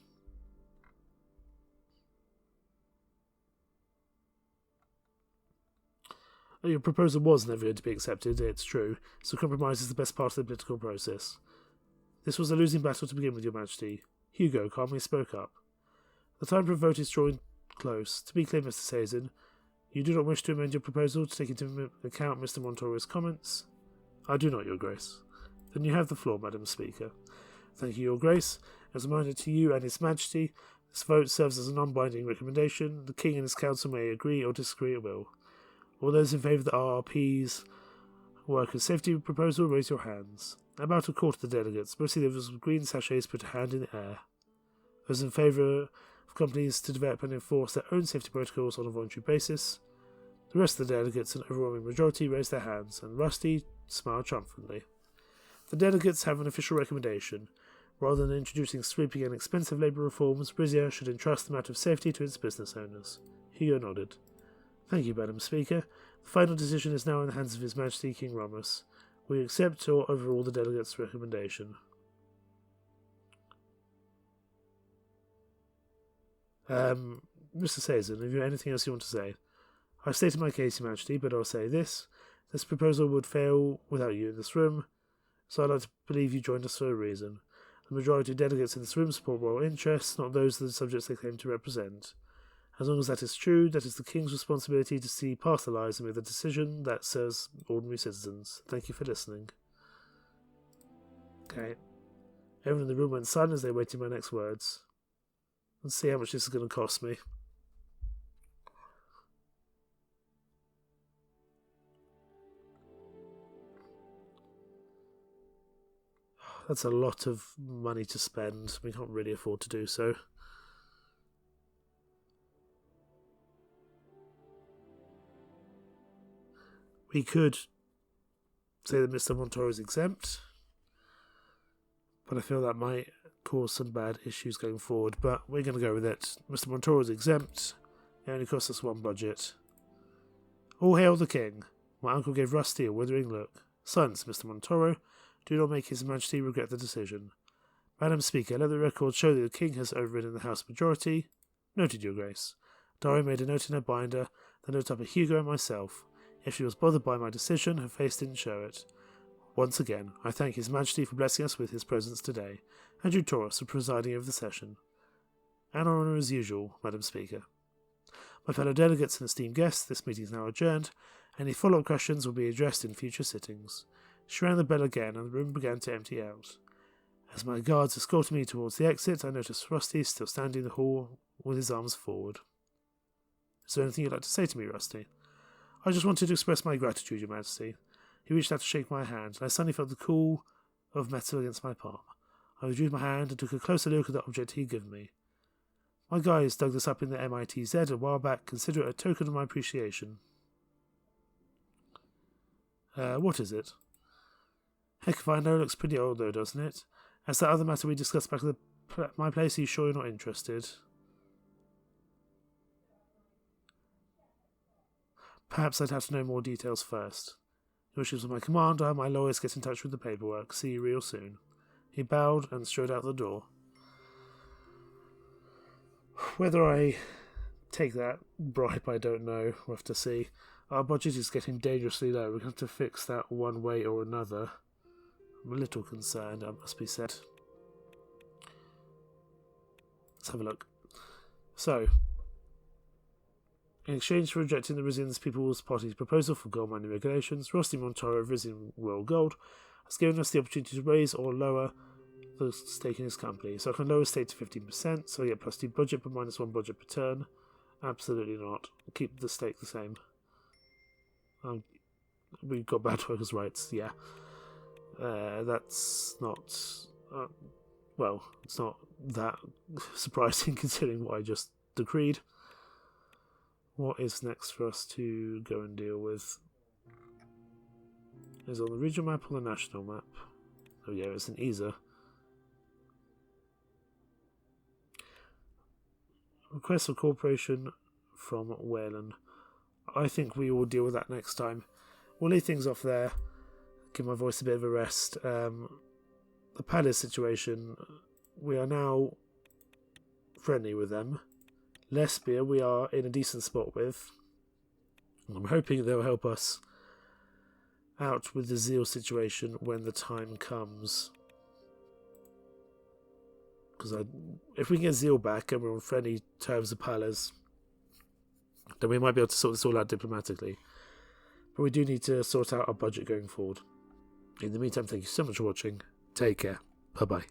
Your proposal was never going to be accepted, it's true, so compromise is the best part of the political process. This was a losing battle to begin with, Your Majesty. Hugo calmly spoke up. The time for a vote is drawing close. To be clear, Mr. Suzerain, you do not wish to amend your proposal to take into account Mr. Montoro's comments? I do not, Your Grace. Then you have the floor, Madam Speaker. Thank you, Your Grace. As a reminder to you and His Majesty, this vote serves as a non-binding recommendation. The King and his council may agree or disagree at will. All those in favour of the RRPs Workers' safety proposal, raise your hands. About a quarter of the delegates, mostly those with green sachets, put a hand in the air. Those in favour of companies to develop and enforce their own safety protocols on a voluntary basis. The rest of the delegates, an overwhelming majority, raised their hands, and Rusty smiled triumphantly. The delegates have an official recommendation. Rather than introducing sweeping and expensive labour reforms, Rizia should entrust the matter of safety to its business owners. Hugo nodded. Thank you, Madam Speaker. The final decision is now in the hands of His Majesty King Ramos. We accept or overrule the delegates' recommendation. Mr. Suzerain, have you anything else you want to say? I've stated my case, Your Majesty, but I'll say this. This proposal would fail without you in this room, so I'd like to believe you joined us for a reason. The majority of delegates in this room support royal interests, not those of the subjects they claim to represent. As long as that is true, that is the King's responsibility to see past the lies and make a decision that serves ordinary citizens. Thank you for listening. Okay. Everyone in the room went silent as they waited my next words. Let's see how much this is going to cost me. That's a lot of money to spend. We can't really afford to do so. We could say that Mr. Montoro is exempt, but I feel that might cause some bad issues going forward. But we're going to go with it. Mr. Montoro is exempt. It only costs us one budget. All hail the King. My uncle gave Rusty a withering look. Silence, Mr. Montoro. Do not make His Majesty regret the decision. Madam Speaker, let the record show that the King has overridden the House majority. Noted, Your Grace. Dari made a note in her binder, the note up at Hugo and myself. If she was bothered by my decision, her face didn't show it. Once again, I thank His Majesty for blessing us with his presence today, and you, Taurus, for presiding over the session. An honour as usual, Madam Speaker. My fellow delegates and esteemed guests, this meeting is now adjourned. Any follow-up questions will be addressed in future sittings. She rang the bell again, and the room began to empty out. As my guards escorted me towards the exit, I noticed Rusty still standing in the hall with his arms forward. Is there anything you'd like to say to me, Rusty? I just wanted to express my gratitude, Your Majesty. He reached out to shake my hand, and I suddenly felt the cool of metal against my palm. I withdrew my hand and took a closer look at the object he'd given me. My guys dug this up in the MITZ a while back. Consider it a token of my appreciation. What is it? Heck if I know, it looks pretty old though, doesn't it? As that other matter we discussed back at my place, are you sure you're not interested? Perhaps I'd have to know more details first. Your wishes with my commander, my lawyers get in touch with the paperwork. See you real soon. He bowed and strode out the door. Whether I take that bribe, I don't know. We'll have to see. Our budget is getting dangerously low. We're going to have to fix that one way or another. I'm a little concerned, that must be said. Let's have a look. So, in exchange for rejecting the Rizian People's Party's proposal for gold mining regulations, Rusty Montoro of Rizian Royal Gold has given us the opportunity to raise or lower the stake in his company. So I can lower stake to 15%, so I get plus 2 budget but minus 1 budget per turn. Absolutely not. Keep the stake the same. We've got bad workers' rights, yeah. That's not... well, it's not that surprising considering what I just decreed. What is next for us to go and deal with? Is it on the regional map or the national map? Oh yeah, it's an ESA. Request for cooperation from Wayland. I think we will deal with that next time. We'll leave things off there. Give my voice a bit of a rest. The palace situation, we are now friendly with them. Lespia, we are in a decent spot with. I'm hoping they'll help us out with the zeal situation when the time comes. Because if we can get zeal back and we're on friendly terms with Palace, then we might be able to sort this all out diplomatically. But we do need to sort out our budget going forward. In the meantime, thank you so much for watching. Take care. Bye-bye.